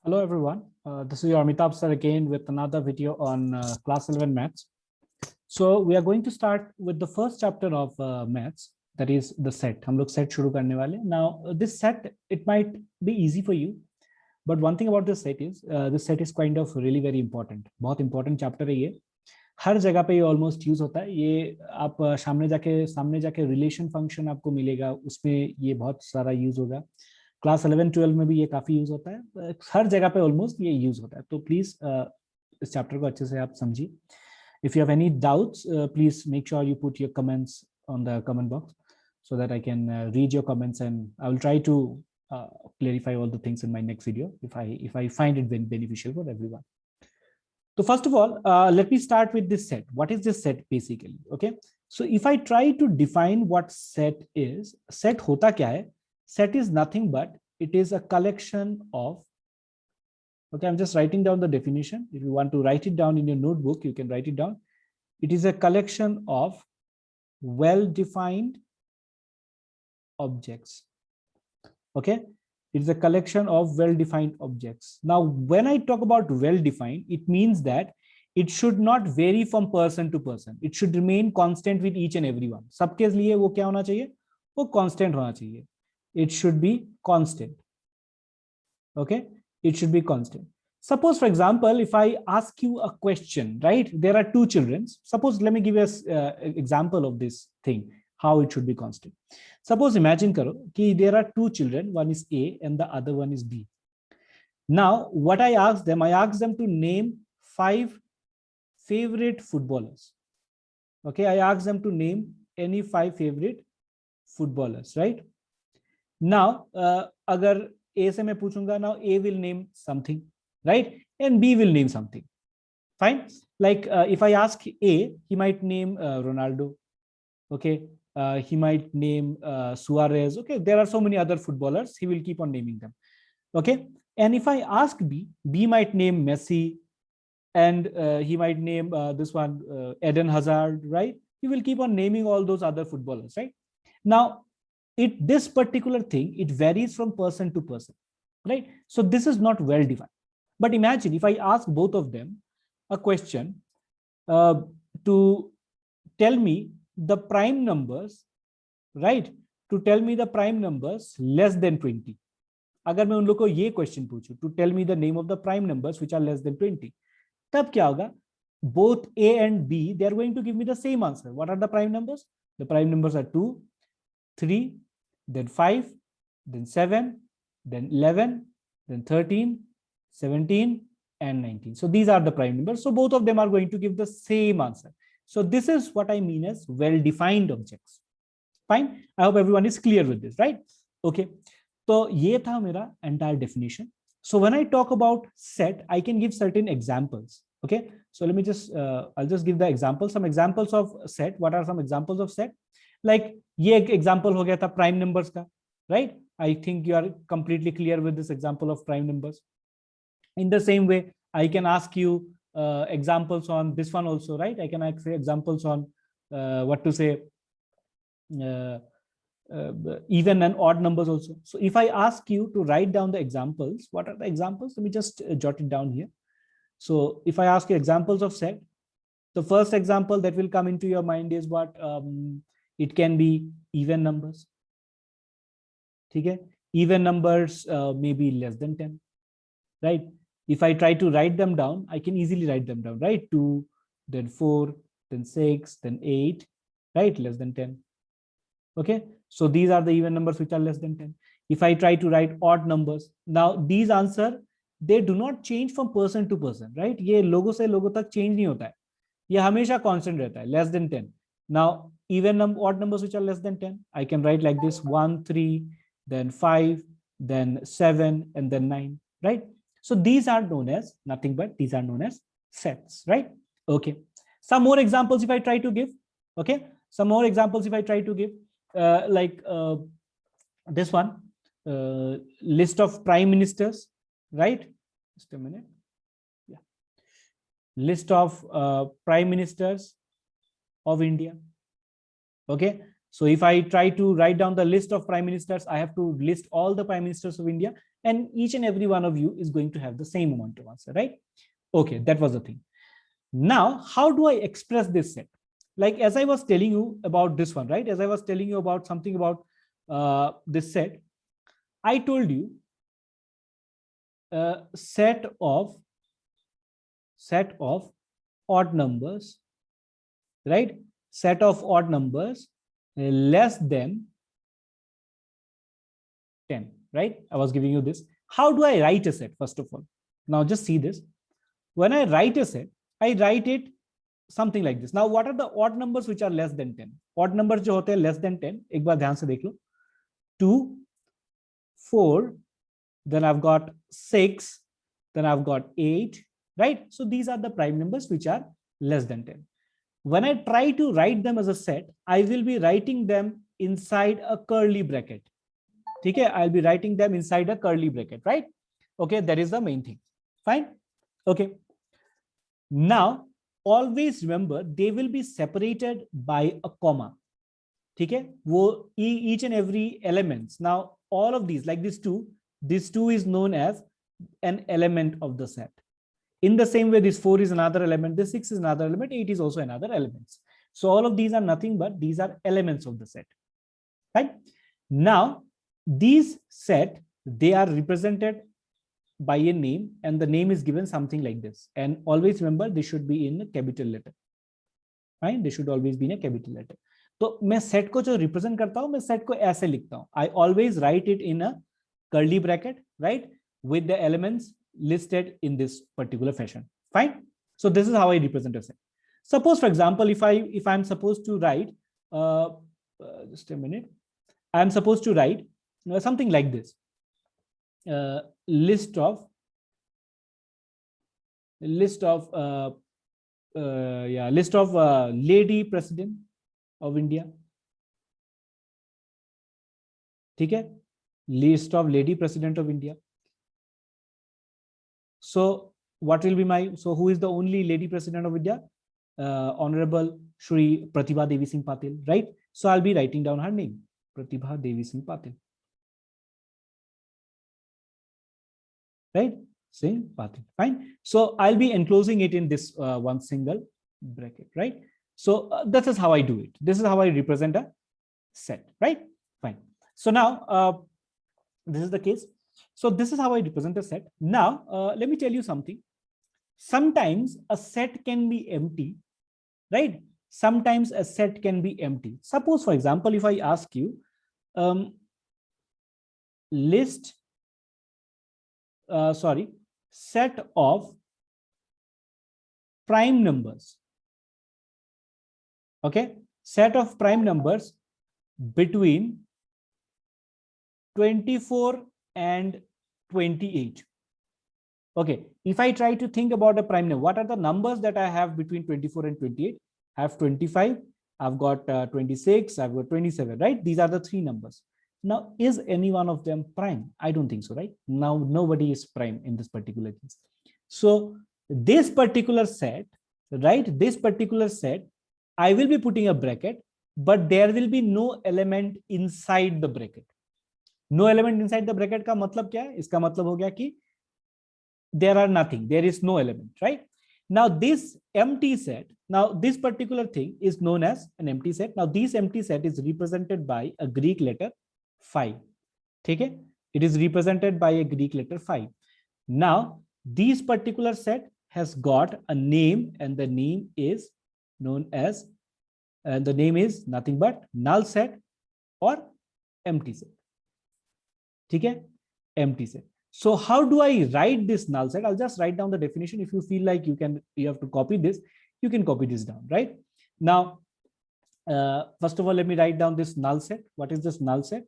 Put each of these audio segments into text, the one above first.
Hello everyone, this is your Amitabh sir again with another video on class 11 maths. So we are going to start with the first chapter of maths, that is the set. हम लोग set शुरू करने वाले. Now this set, it might be easy for you, but one thing about this set is kind of really very important. बहुत important chapter है ये. हर जगह पे ये ऑलमोस्ट यूज होता है. ये आप सामने जाके रिलेशन फंक्शन आपको मिलेगा, उसमें ये बहुत सारा यूज होगा. क्लास 11-12 में भी ये काफी यूज होता है. हर जगह पे ऑलमोस्ट ये यूज होता है. तो प्लीज इस चैप्टर को अच्छे से आप समझिए. If you have any doubts, please make sure you put your comments on the comment box so that I can read your comments, and I will try to clarify all the things in my next video if I find it beneficial for everyone. So first of all, let me start with this set. What is this set basically? Okay, so if I try to define what set is, set hota kya hai? Set is nothing but it is a collection of, okay, I'm just writing down the definition. If you want to write it down in your notebook, you can write it down. It is a collection of well-defined objects. Okay, it's a collection of well-defined objects. Now, when I talk about well-defined, it means that it should not vary from person to person. It should remain constant with each and everyone. सबके लिए वो क्या होना चाहिए? वो constant होना चाहिए. It should be constant. Okay, it should be constant. Suppose, for example, if I ask you a question, right? There are two children. Suppose, let me give you an example of this thing, how it should be constant. Suppose, imagine karo ki there are two children, one is A and the other one is B. Now, what I asked them to name 5 favorite footballers. Okay, I asked them to name any 5 favorite footballers, right? Now, agar A se मैं पूछूंगा, now A will name something, right? And B will name something. Fine. Like if I ask A, he might name Ronaldo. Okay. He might name Suarez. Okay. There are so many other footballers. He will keep on naming them. Okay. And if I ask B, B might name Messi, and he might name this one Eden Hazard, right? He will keep on naming all those other footballers, right? Now, this particular thing, it varies from person to person, right? So this is not well defined. But imagine if I ask both of them a question to tell me the prime numbers, right? To tell me the prime numbers less than 20. अगर मैं उन लोगों को ये question पूछूं, to tell me the name of the prime numbers which are less than 20, तब क्या होगा? Both A and B, they are going to give me the same answer. What are the prime numbers? The prime numbers are 2, 3, then 5, then 7, then 11, then 13, 17, and 19. So these are the prime numbers. So both of them are going to give the same answer. So this is what I mean as well-defined objects. Fine. I hope everyone is clear with this, right? Okay. So ये था मेरा entire definition. So when I talk about set, I can give certain examples. Okay. So let me just, I'll just give the examples, some examples of set. What are some examples of set? Like ये एक example हो गया था prime numbers का, right? I think you are completely clear with this example of prime numbers. In the same way, I can ask you examples on this one also, right? I can ask examples on what to say, even and odd numbers also. So if I ask you to write down the examples, what are the examples? Let me just jot it down here. So if I ask you examples of set, the first example that will come into your mind is what? It can be even numbers. Okay? Even numbers may be less than 10, right? If I try to write them down, I can easily write them down, right? 2, then 4, then 6, then 8, right? Less than 10. Okay, so these are the even numbers which are less than 10. If I try to write odd numbers, now these answer, they do not change from person to person, right? ये लोगों से लोगों तक change नहीं होता है. ये हमेशा constant रहता है, less than 10. Now, even odd numbers which are less than 10, I can write like this: 1, 3, then 5, then 7, and then 9, right? So these are known as nothing but these are known as sets, right? Okay. Some more examples if I try to give. Okay. Some more examples if I try to give. Like this one, list of prime ministers, right? Just a minute. Yeah. List of prime ministers of India. Okay. So if I try to write down the list of prime ministers, I have to list all the prime ministers of India, and each and every one of you is going to have the same amount of answer, right? Okay, that was the thing. Now, how do I express this set? Like, as I was telling you about this one, right? As I was telling you about something about this set, I told you set of odd numbers, right? Set of odd numbers less than 10, right? I was giving you this. How do I write a set, first of all? Now just see this. When I write a set, I write it something like this. Now, what are the odd numbers which are less than 10? Odd numbers जो होते हैं less than 10, एक बार ध्यान से देख लो. 2, 4, then I've got 6, then I've got 8, right? So these are the prime numbers which are less than 10. When I try to write them as a set, I will be writing them inside a curly bracket. Okay, I'll be writing them inside a curly bracket, right? Okay, that is the main thing. Fine. Okay. Now, always remember they will be separated by a comma. Okay, each and every elements. Now, all of these, like this 2 is known as an element of the set. In the same way, this 4 is another element, this 6 is another element, 8 is also another element. So all of these are nothing but these are elements of the set. Right? Now, these set, they are represented by a name, and the name is given something like this. And always remember, they should be in a capital letter. Right? They should always be in a capital letter. तो मैं set को जो represent करता हूं, मैं set को ऐसे लिखता हूं. I always write it in a curly bracket, right, with the elements listed in this particular fashion. Fine. So this is how I represent a set. Suppose, for example, if I'm supposed to write just a minute, I'm supposed to write something like this. List of lady president of India. ठीक है, list of lady president of India. So what will be my, so who is the only lady president of India? Honorable Shri Pratibha Devi Singh Patil, right? So I'll be writing down her name, Pratibha Devi Singh Patil, right? Singh Patil, fine. So I'll be enclosing it in this one single bracket, right? So this is how I do it. This is how I represent a set, right? Fine. So now this is the case. So this is how I represent a set. Now let me tell you something. Sometimes a set can be empty, right? Sometimes a set can be empty. Suppose, for example, if I ask you set of prime numbers. Okay, set of prime numbers between 24 and 28. Okay, if I try to think about a prime number, what are the numbers that I have between 24 and 28? I have 25, I've got 26, I've got 27, right? These are the three numbers. Now, is any one of them prime? I don't think so, right? Now, nobody is prime in this particular case. So this particular set, right? This particular set, I will be putting a bracket, but there will be no element inside the bracket. No element inside the bracket का मतलब क्या है? इसका मतलब हो गया कि there are nothing, there is no element, right? Now this empty set, now this particular thing is known as an empty set. Now this empty set is represented by a Greek letter phi. Okay? It is represented by a Greek letter phi. Now this particular set has got a name, and the name is known as, the name is nothing but null set or empty set. Okay? Empty set. So how do I write this null set? I'll just write down the definition. If you feel like you have to copy this, you can copy this down, right? Now, first of all, let me write down this null set. What is this null set?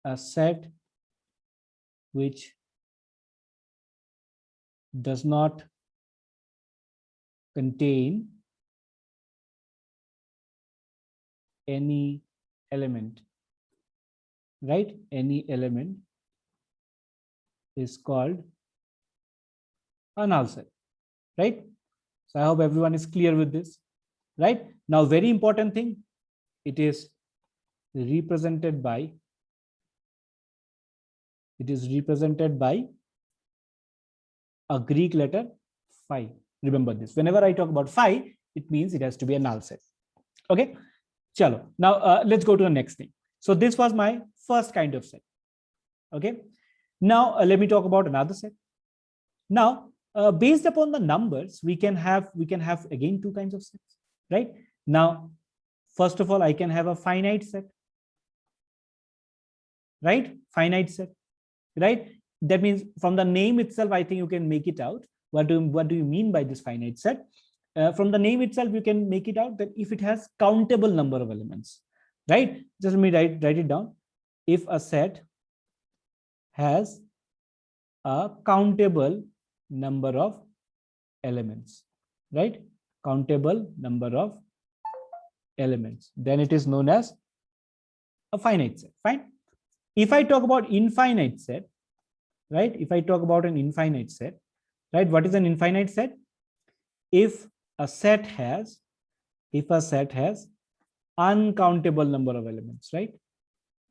A set which does not contain any element, right? Any element is called a null set, right? So I hope everyone is clear with this, right? Now, very important thing, it is represented by a Greek letter phi. Remember this. Whenever I talk about phi, it means it has to be a null set. Okay. Chalo. Now let's go to the next thing. So this was my first kind of set. Okay. Now let me talk about another set. Now, based upon the numbers, we can have again two kinds of sets, right? Now, first of all, I can have a finite set, right? Finite set, right? That means from the name itself, I think you can make it out. What do you mean by this finite set? From the name itself, you can make it out that if it has countable number of elements, right? Just let me write it down. If a set has a countable number of elements, right? Countable number of elements, then it is known as a finite set. Fine. If I talk about infinite set, right? If I talk about an infinite set, right? What is an infinite set? If a set has uncountable number of elements, right?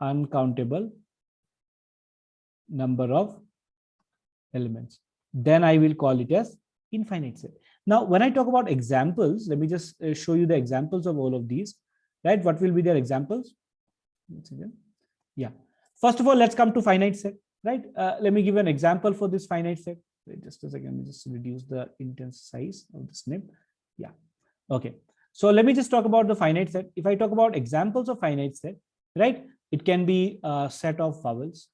Uncountable number of elements, then I will call it as infinite set. Now, when I talk about examples, let me just show you the examples of all of these, right? What will be their examples? Yeah. First of all, let's come to finite set, right? Let me give an example for this finite set. Wait just a second, let me just reduce the intense size of the snip. Yeah. Okay. So let me just talk about the finite set. If I talk about examples of finite set, right? It can be a set of vowels,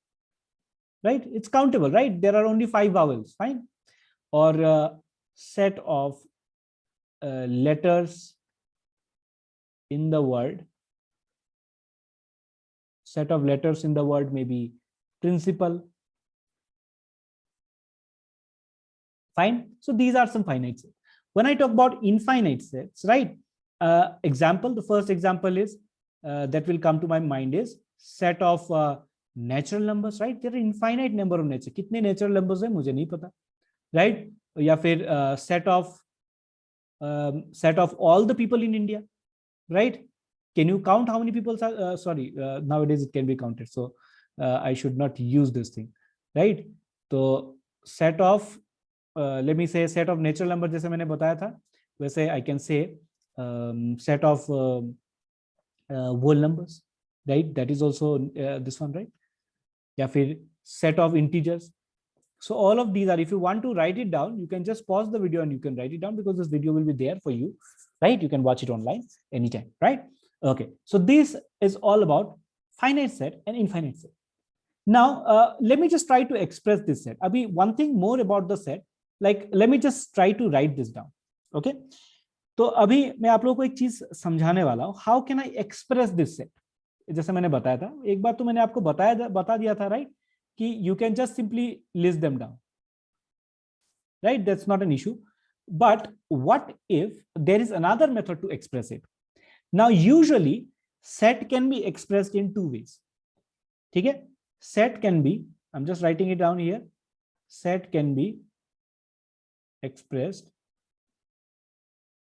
right? It's countable, right? There are only 5 vowels, fine. Or a set of letters in the word. Set of letters in the word may be principal. Fine. So these are some finite sets. When I talk about infinite sets, right? Example, the first example is that will come to my mind is set of natural numbers, right? There are infinite number of nature. कितने natural numbers हैं मुझे नहीं पता, right? या फिर set of all the people in India, right? Can you count how many people are? Sorry, nowadays it can be counted, so I should not use this thing, right? So set of let me say set of natural number जैसे मैंने बताया था, वैसे I can say set of whole numbers, right? That is also this one, right? या फिर set of integers. So all of these are, if you want to write it down, you can just pause the video and you can write it down because this video will be there for you, right? You can watch it online anytime, right? Okay. So this is all about finite set and infinite set. Now, let me just try to express this set. Abhi, one thing more about the set, like, let me just try to write this down. Okay. तो अभी मैं आप लोगों को एक चीज समझाने वाला हूं. How can I express this set? जैसे मैंने बताया था, एक बार तो मैंने आपको बता दिया था, right? कि you can just simply list them down, right? That's not an issue. But what if there is another method to express it? Now, usually set can be expressed in 2 ways. ठीक है? Set can be, I'm just writing it down here. Set can be expressed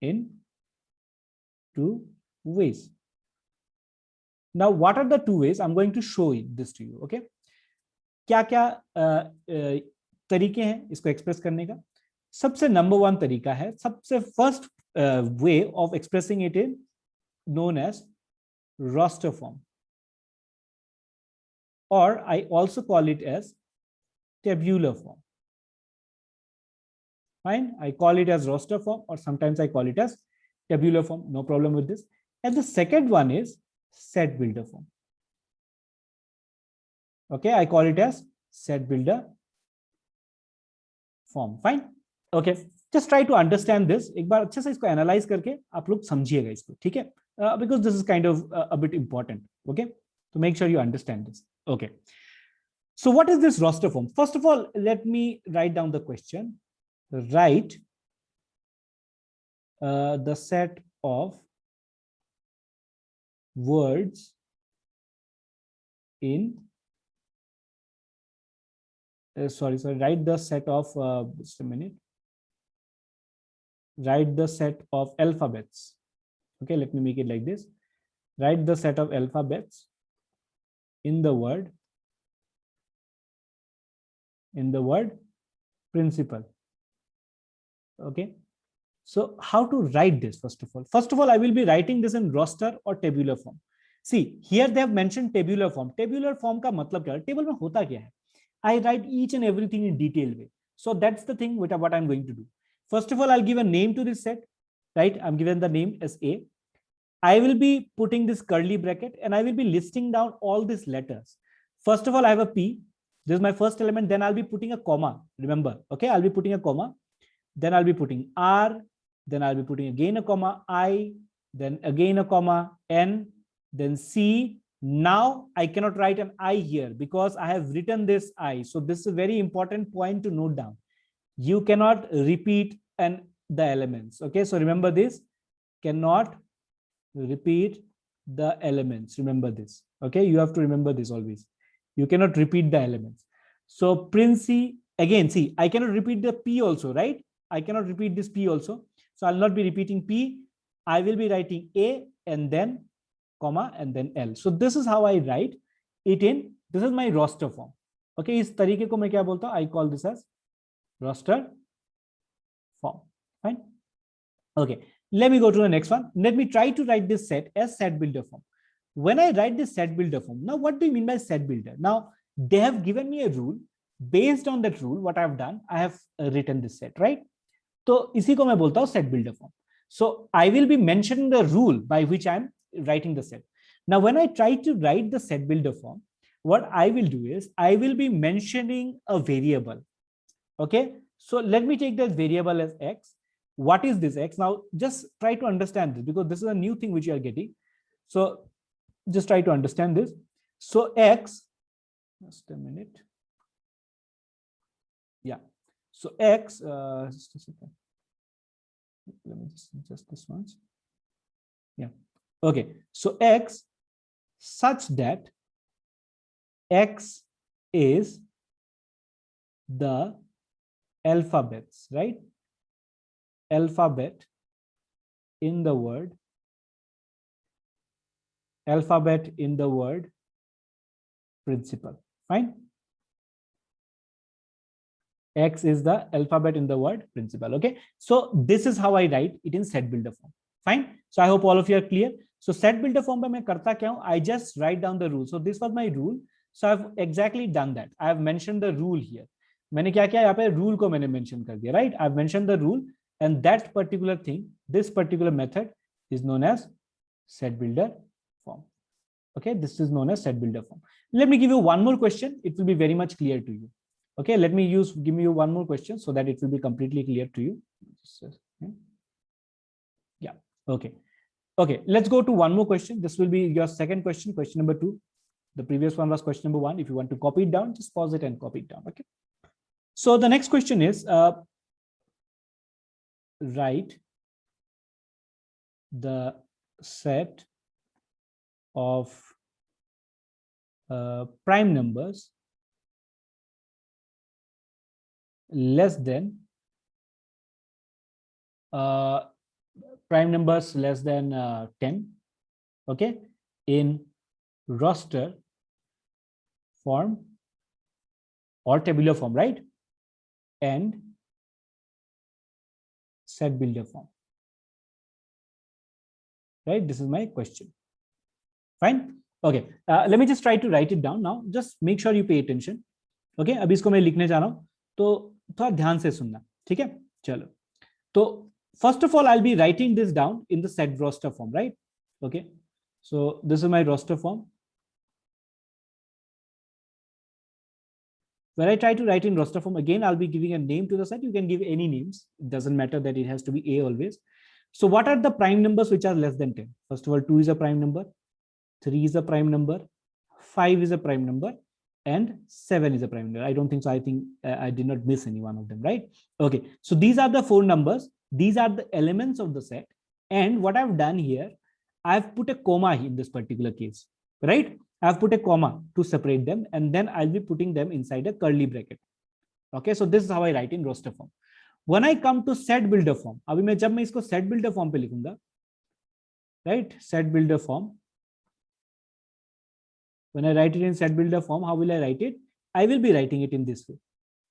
in 2 ways. Now, what are the 2 ways? I'm going to show this to you. Okay? क्या क्या तरीके हैं इसको express करने का? सबसे नंबर 1 तरीका है, सबसे first way of expressing it is known as roster form, or I also call it as tabular form. Fine, I call it as roster form, or sometimes I call it as tabular form. No problem with this. And the second one is set builder form. Okay, I call it as set builder form. Fine. Okay, just try to understand this. एक बार अच्छे से इसको analyse करके आप लोग समझिएगा इसको, ठीक है? Because this is kind of a bit important. Okay, so make sure you understand this. Okay, so what is this roster form? First of all, let me write down the question. Write the set of words in sorry, write the set of just a minute. Write the set of alphabets Okay, let me make it like this. Write the set of alphabets in the word principal. Okay, so how to write this? First of all, I will be writing this in roster or tabular form. See, here they have mentioned tabular form. Tabular form का मतलब क्या है? Table में होता क्या है? I write each and everything in detail way. So that's the thing with what I'm going to do. First of all, I'll give a name to this set, right? I'm given the name as A. I will be putting this curly bracket and I will be listing down all these letters. First of all, I have a P. This is my first element. Then I'll be putting a comma. Remember, okay? I'll be putting a comma. Then I'll be putting R. Then I'll be putting again a comma I. Then again a comma N. Then C. Now I cannot write an I here because I have written this I. So this is a very important point to note down. You cannot repeat the elements. Okay, so remember this. Cannot repeat the elements. Remember this. Okay, you have to remember this always. You cannot repeat the elements. So Princey, again, see, I cannot repeat the P also, right? I cannot repeat this P also. So I'll not be repeating P. I will be writing A and then comma and then L. So this is how I write it in, this is my roster form. Okay, इस तरीके को मैं क्या बोलता हूँ? I call this as roster form. Fine. Okay, let me go to the next one. Let me try to write this set as set builder form. When I write this set builder form, now what do you mean by set builder? Now they have given me a rule. Based on that rule, what I have done, I have written this set, right? तो इसी को मैं बोलता हूँ set builder form. So I will be mentioning the rule by which I am writing the set. Now, when I try to write the set builder form, what I will do is I will be mentioning a variable. Okay, so let me take that variable as X. What is this X? Now, just try to understand this because this is a new thing which you are getting. So just try to understand this. So X, just a minute. Yeah. So X, just a second. Let me just adjust this once. Yeah. Okay. So X such that X is the alphabets, right? Alphabet in the word. Alphabet in the word principal. Fine. X is the alphabet in the word principal. Okay. So this is how I write it in set builder form. Fine. So I hope all of you are clear. So set builder form पे मैं करता क्या हूँ? I just write down the rule. So this was my rule. So I've exactly done that. I have mentioned the rule here. मैंने क्या किया यहाँ पे rule को मैंने mention कर दिया, right? I've mentioned the rule and that particular thing, this particular method is known as set builder form. Okay, this is known as set builder form. Let me give you one more question. It will be very much clear to you. Okay, let me give you one more question so that it will be completely clear to you. Yeah, okay. Okay, let's go to one more question. This will be your second question, question number 2. The previous one was question number 1. If you want to copy it down, just pause it and copy it down. Okay. So the next question is, write the set of prime numbers less than prime numbers less than 10, okay, in roster form or tabular form, right? And set builder form, right? This is my question. Fine. Okay, let me just try to write it down now. Just make sure you pay attention. Okay, अभी इसको मैं लिखने जा रहा हूँ, तो थोड़ा ध्यान से सुनना, ठीक है? चलो, तो first of all, I'll be writing this down in the set roster form, right? Okay, so this is my roster form. When I try to write in roster form, again, I'll be giving a name to the set. You can give any names. It doesn't matter that it has to be A always. So what are the prime numbers which are less than 10? First of all, 2 is a prime number, 3 is a prime number, 5 is a prime number, and 7 is a prime number. I don't think so. I think I did not miss any one of them, right? Okay, so these are the 4 numbers. These are the elements of the set. And what I've done here, I've put a comma in this particular case, right? I've put a comma to separate them, and then I'll be putting them inside a curly bracket. Okay, so this is how I write in roster form. When I come to set builder form, अभी मैं जब मैं इसको set builder form पे लिखूंगा, right? Set builder form. When I write it in set builder form, how will I write it? I will be writing it in this way,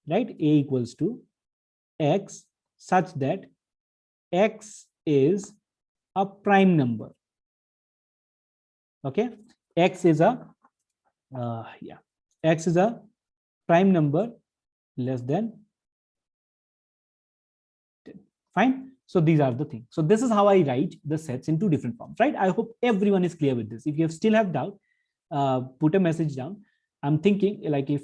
right? A equals to x such that x is a prime number. Okay, x is a x is a prime number less than 10. Fine. So these are the things. So this is how I write the sets in two different forms, right? I hope everyone is clear with this. If you still have doubt, put a message down. I'm thinking like if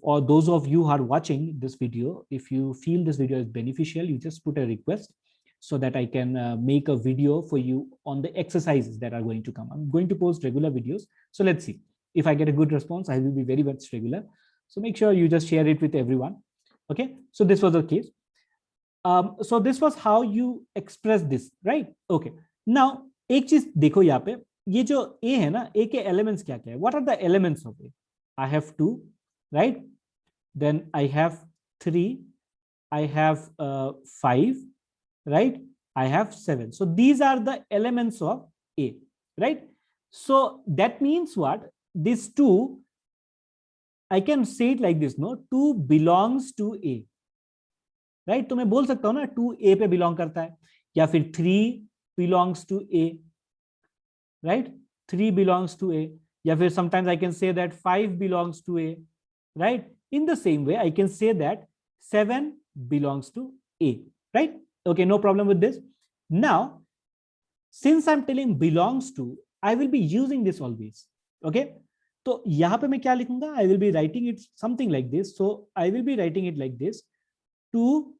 or those of you who are watching this video, if you feel this video is beneficial, you just put a request so that I can make a video for you on the exercises that are going to come. I'm going to post regular videos. So let's see. If I get a good response, I will be very much regular. So make sure you just share it with everyone. Okay. So this was the case. So this was how you express this, right? Okay. Now, एक चीज देखो यहाँ पे, ये जो A है ना, A के elements क्या क्या है? What are the elements of A? I have 2, right? Then I have 3, I have 5, right? I have 7. So these are the elements of A, right? So that means what? These 2, I can say it like this, no? 2 belongs to A, right? तो मैं बोल सकता हूँ ना 2 A पे belong करता है, या फिर 3 belongs to A, right? 3 belongs to A, या फिर sometimes I can say that 5 belongs to A, right? In the same way, I can say that 7 belongs to A, right? Okay, no problem with this. Now, since I'm telling belongs to, I will be using this always. Okay, तो यहाँ पे मैं क्या लिखूंगा? I will be writing it something like this. So I will be writing it like this: 2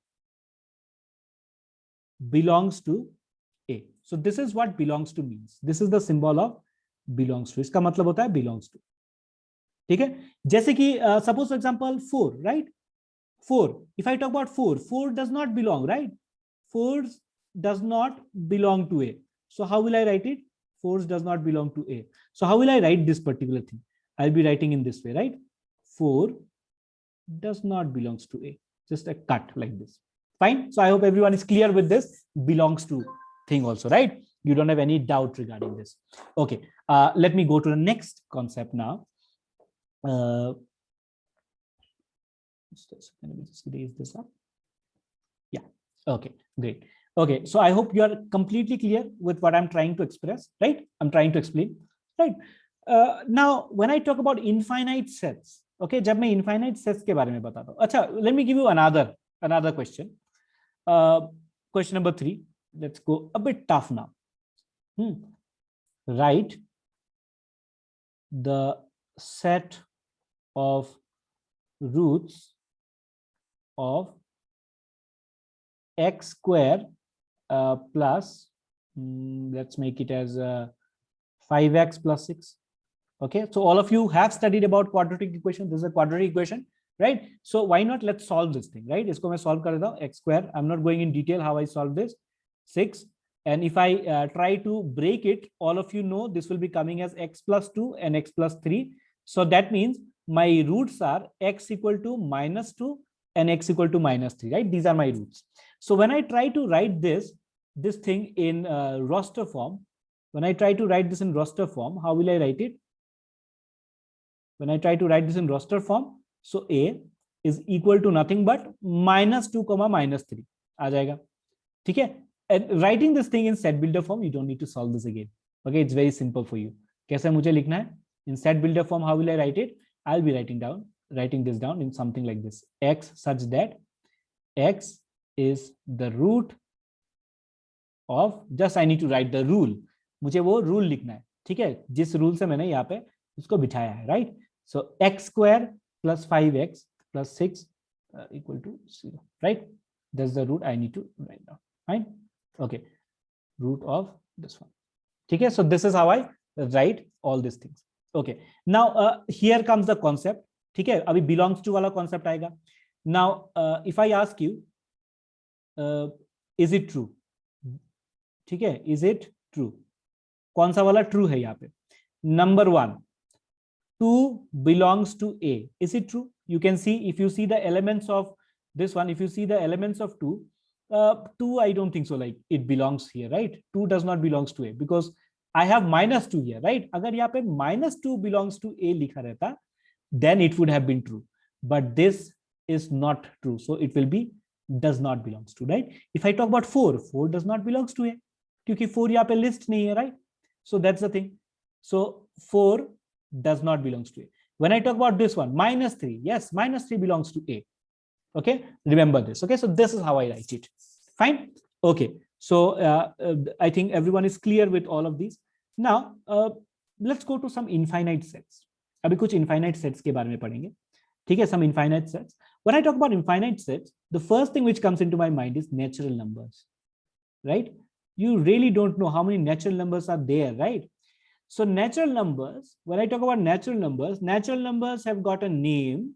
belongs to A. So this is what belongs to means. This is the symbol of belongs to. इसका मतलब होता है belongs to. ठीक है? जैसे कि suppose for example 4, right? 4. If I talk about 4, 4 does not belong, right? 4 does not belong to A. So how will I write it? 4 does not belong to A. So how will I write this particular thing? I'll be writing in this way, right? 4 does not belongs to A. Just a cut like this. Fine. So I hope everyone is clear with this belongs to thing also, right? You don't have any doubt regarding this. Okay. Let me go to the next concept now. Let me just raise this up. Yeah. Okay. Great. Okay. So I hope you are completely clear with what I'm trying to express, right? I'm trying to explain, right? Now, when I talk about infinite sets, okay, जब मैं infinite sets के बारे में बताता हूँ. अच्छा, let me give you another question. Question number 3. Let's go a bit tough now. Write the set of roots of x square plus, let's make it as 5x plus 6. Okay, so all of you have studied about quadratic equation. This is a quadratic equation, right? So why not let's solve this thing, right? इसको मैं solve कर देता हूँ. X square, I'm not going in detail how I solve this. 6, and if I try to break it, all of you know this will be coming as x plus 2 and x plus 3. So that means my roots are x equal to -2 and x equal to -3, right? These are my roots. So when I try to write this thing in roster form, when I try to write this in roster form, how will I write it? When I try to write this in roster form, so A is equal to nothing but -2, -3 आ जाएगा. ठीक है? And writing this thing in set builder form, you don't need to solve this again. Okay, it's very simple for you. कैसे मुझे लिखना है? In set builder form, how will I write it? I'll be writing this down in something like this: x such that x is the root of, just I need to write the rule. मुझे वो rule लिखना है. ठीक है? जिस rule से मैंने यहाँ पे उसको बिठाया है, right? So x square plus 5x plus 6 equal to 0, right? That's the root I need to write down. Fine. Okay. Root of this one. Okay. So this is how I write all these things. Okay. Now here comes the concept. Okay. Abhi belongs to wala concept aayega. Now if I ask you, is it true? Okay. Is it true? कौन सा वाला true है यहाँ पे? Number 1. 2 belongs to A. Is it true? You can see, if you see the elements of this one, if you see the elements of 2, 2, I don't think so, like it belongs here, right? 2 does not belongs to A because I have -2 here, right? अगर यहाँ पे -2 belongs to A लिखा रहता, then it would have been true. But this is not true. So it will be does not belongs to, right? If I talk about 4, 4 does not belongs to A क्योंकि 4 यहाँ पे list नहीं है, right? So that's the thing. So 4 does not belongs to A. When I talk about this one, -3, yes, -3 belongs to A. Okay, remember this. Okay, so this is how I write it. Fine. Okay, so I think everyone is clear with all of these. Now let's go to some infinite sets. अभी कुछ infinite sets के बारे में पढ़ेंगे. ठीक है, some infinite sets. When I talk about infinite sets, the first thing which comes into my mind is natural numbers, right? You really don't know how many natural numbers are there, right? So natural numbers, when I talk about natural numbers have got a name,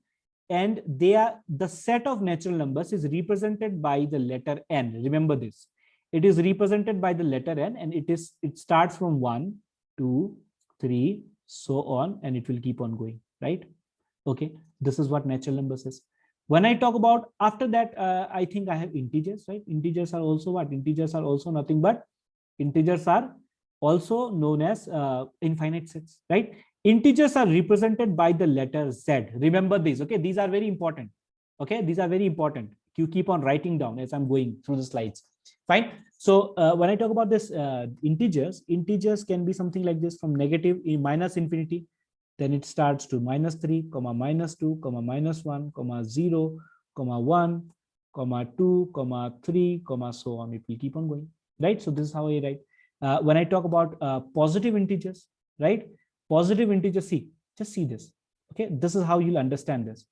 and they are, the set of natural numbers is represented by the letter n. Remember this. It is represented by the letter n, and it starts from 1, 2, 3, so on, and it will keep on going, right? Okay, this is what natural numbers is. When I talk about after that, I think I have integers, right? Integers are also what? Integers are also nothing but integers are also known as infinite sets, right? Integers are represented by the letter Z. Remember this, okay? These are very important, okay? These are very important. You keep on writing down as I'm going through the slides. Fine. So when I talk about this integers can be something like this, from negative minus infinity. Then it starts to -3, -2, -1, 0, 1, 2, 3, so on. It will keep on going, right? So this is how I write. When I talk about positive integers, right? Positive integers, see, just see this. Okay, this is how you'll understand this.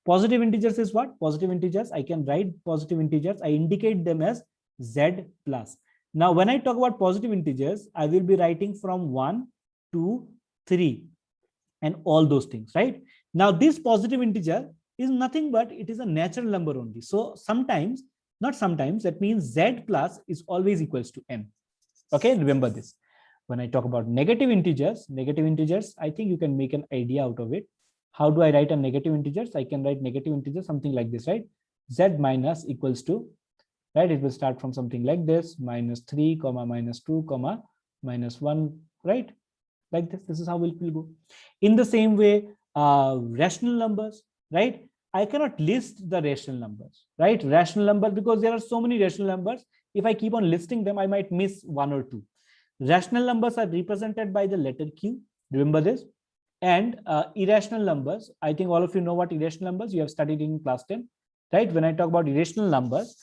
Positive integers is what? Positive integers, I can write positive integers. I indicate them as Z plus. Now, when I talk about positive integers, I will be writing from 1, 2, 3. And all those things, right? Now, this positive integer is nothing but it is a natural number only. So sometimes, not sometimes, that means Z plus is always equals to n. Okay, remember this. When I talk about negative integers, I think you can make an idea out of it. How do I write a negative integers? I can write negative integers something like this, right? Z minus equals to, right? It will start from something like this, -3, -2, -1, right? Like this. This is how it will go. In the same way, rational numbers, right? I cannot list the rational numbers, right? Rational numbers, because there are so many rational numbers. If I keep on listing them, I might miss 1 or 2. Rational numbers are represented by the letter Q. Remember this. And irrational numbers, I think all of you know what irrational numbers, you have studied in class 10, right? When I talk about irrational numbers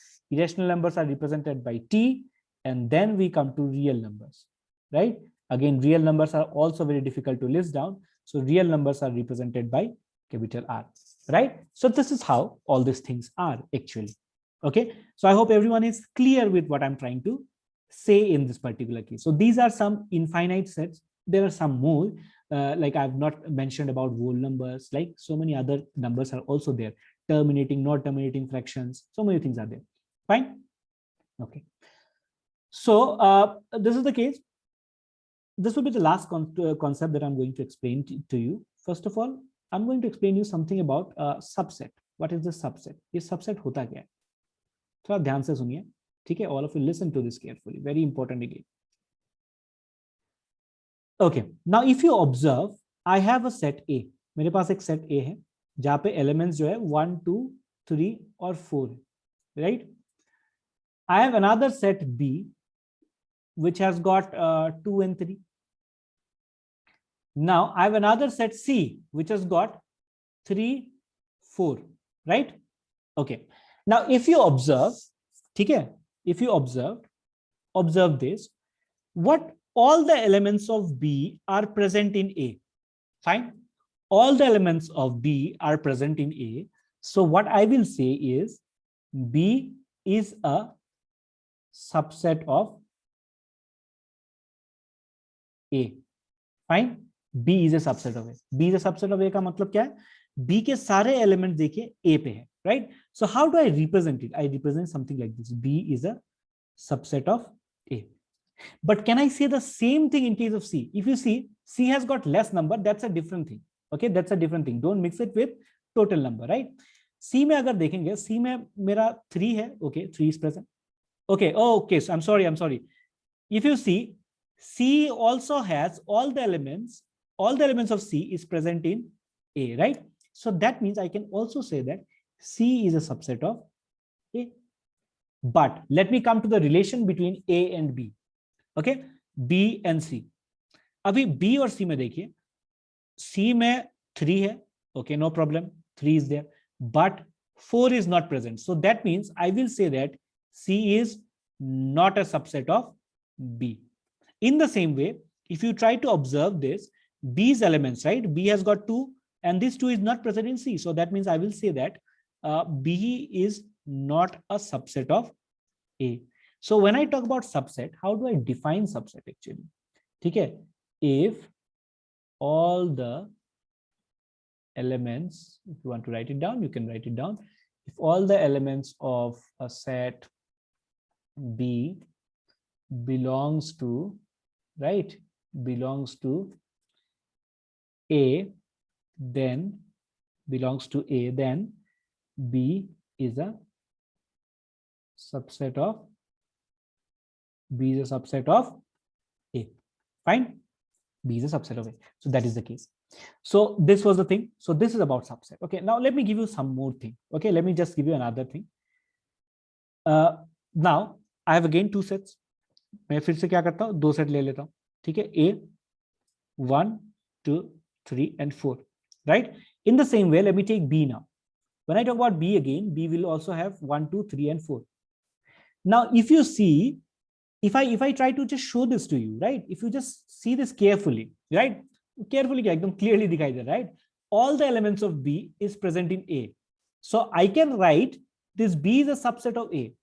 are represented by T, and then we come to real numbers, right? Again, real numbers are also very difficult to list down. So real numbers are represented by capital R, right? So this is how all these things are actually. Okay. So I hope everyone is clear with what I'm trying to say in this particular case. So these are some infinite sets. There are some more, like I've not mentioned about whole numbers, like so many other numbers are also there. Terminating, not terminating fractions. So many things are there. Fine. Okay. So this is the case. This will be the last concept that I'm going to explain to you. First of all, I'm going to explain you something about subset. What is the subset? ये subset होता क्या है? थोड़ा ध्यान से सुनिए, ठीक है? All of you listen to this carefully. Very important again. Okay. Now, if you observe, I have a set A. मेरे पास एक set A है, जहाँ पे elements जो है 1, 2, 3 और 4 है, right? I have another set B, which has got 2 and 3. Now I have another set C, which has got 3, 4, right? Okay. Now, if you observe, okay, if you observe this, what all the elements of B are present in A. Fine. All the elements of B are present in A. So what I will say is B is a subset of A. Fine. B is a subset of A. B is a subset of A का मतलब क्या है? B के सारे element देखिए A पे है, right? So how do I represent it? I represent something like this. B is a subset of A. But can I say the same thing in case of C? If you see, C has got less number, that's a different thing. Okay, that's a different thing. Don't mix it with total number, right? सी में अगर देखेंगे, सी में मेरा 3 है, okay 3 is present, okay okay, I am sorry, if you see, C also has all the elements of C is present in A, right? So that means I can also say that C is a subset of A. But let me come to the relation between A and B. Okay, B and C. अभी B और C में देखिए, C में 3 है, okay, no problem, 3 is there, but 4 is not present. So that means I will say that C is not a subset of B. In the same way, if you try to observe this, B's elements, right? B has got 2 and this 2 is not present in C. So that means I will say that B is not a subset of A. So when I talk about subset, how do I define subset actually? Okay, if all the elements, if you want to write it down, you can write it down. If all the elements of a set B belongs to, right, belongs to A, then belongs to A, then B is a subset of A. Fine, B is a subset of A. So that is the case. So this was the thing. So this is about subset. Okay, now let me give you some more thing. Okay, let me just give you another thing. Now I have again 2 sets. मैं फिर से क्या करता हूँ, 2 set ले लेता हूँ, ठीक है, A 1 2 3 and 4, right? In the same way, let me take B now. When I talk about B again, B will also have 1 2 3 and 4. Now if you see, if I try to just show this to you, right, if you just see this carefully, right, carefully एकदम clearly दिखाई दे, right, all the elements of B is present in A. So I can write this B is a subset of A,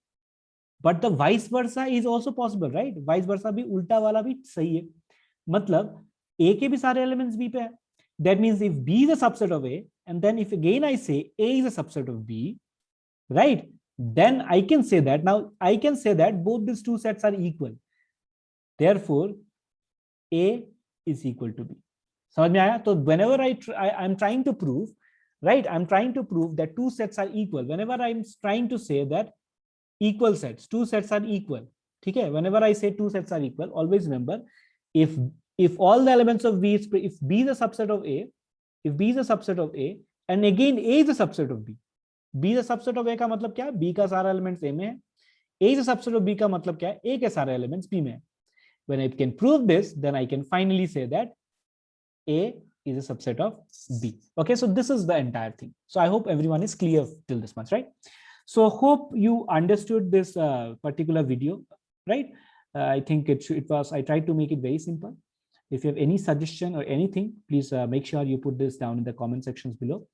but the vice versa is also possible, right? Vice versa भी, उल्टा वाला भी सही है, मतलब A के भी सारे elements B पे है. That means if B is a subset of A, and then if again I say A is a subset of B, right, then I can say that, now I can say that both these 2 sets are equal. Therefore, A is equal to B. समझ में आया? तो whenever I'm trying to prove, right, I'm trying to prove that 2 sets are equal. Whenever I'm trying to say that equal sets, 2 sets are equal, okay, whenever I say 2 sets are equal, always remember, if all the elements of B is, if B is a subset of A, if B is a subset of A, and again A is a subset of B, B is a subset of A का मतलब क्या है, B का सारा elements A में है, A is a subset of B का मतलब क्या है, A के सारे elements B में है. When I can prove this, then I can finally say that A is a subset of B. Okay, so this is the entire thing. So I hope everyone is clear till this much, right? So hope you understood this particular video, right? I think it was, I tried to make it very simple. If you have any suggestion or anything, please make sure you put this down in the comment sections below.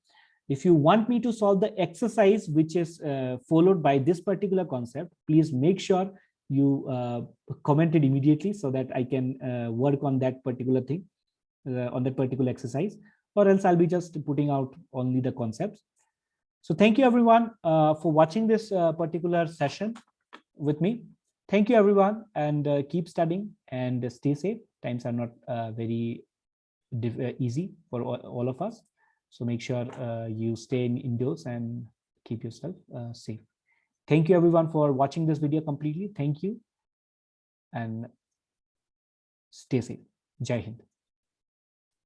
If you want me to solve the exercise which is followed by this particular concept, please make sure you comment it immediately so that I can work on that particular thing, on that particular exercise, or else I'll be just putting out only the concepts. So thank you everyone for watching this particular session with me. Thank you everyone, and keep studying and stay safe. Times are not very easy for all of us. So make sure you stay indoors and keep yourself safe. Thank you everyone for watching this video completely. Thank you and stay safe. Jai Hind.